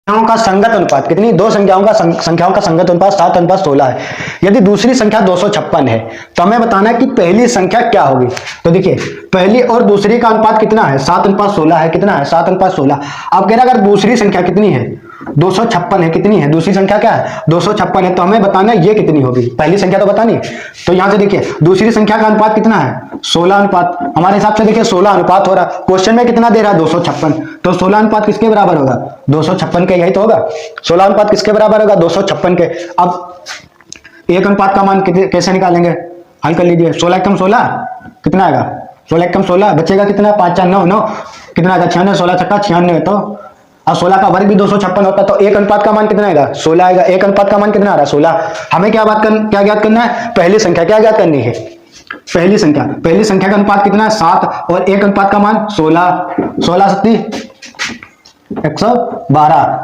संख्याओं का संगत अनुपात कितनी, दो संख्याओं का संगत अनुपात 7:16 है। यदि दूसरी संख्या 256 है तो हमें बताना है कि पहली संख्या क्या होगी। तो देखिए पहली और दूसरी का अनुपात कितना है, 7:16 है। कितना है, 7:16। अब कह रहा अगर दूसरी संख्या कितनी है, 256 है। कितनी है दूसरी संख्या, क्या है 256 है। तो हमें बताना है ये कितनी होगी, पहली संख्या तो बतानी है। तो यहां से देखिए दूसरी संख्या का अनुपात कितना है, 16 अनुपात। हमारे हिसाब से देखिए 16 अनुपात हो रहा है। क्वेश्चन में कितना दे रहा है, 256। तो 16 अनुपात किसके बराबर होगा, 256 के। यही तो होगा 16 अनुपात किसके बराबर होगा, 256 के। अब एक अनुपात का मान कैसे निकालेंगे, हल कर लीजिए। 16 एकम 16 कितना आएगा, 16 एकम 16 बचेगा कितना, 5 4 9 9 कितना आएगा, 96। 16 छक्का 96। तो और 16 का वर्ग भी 256 होता है। तो एक अनुपात का मान कितना आएगा, 16 आएगा। एक अनुपात का मान कितना आ रहा है, 16। हमें क्या ज्ञात करना है, पहली संख्या क्या ज्ञात करनी है, पहली संख्या का अनुपात कितना है, 7 और एक अनुपात का मान 16। 16 सत्ती 112।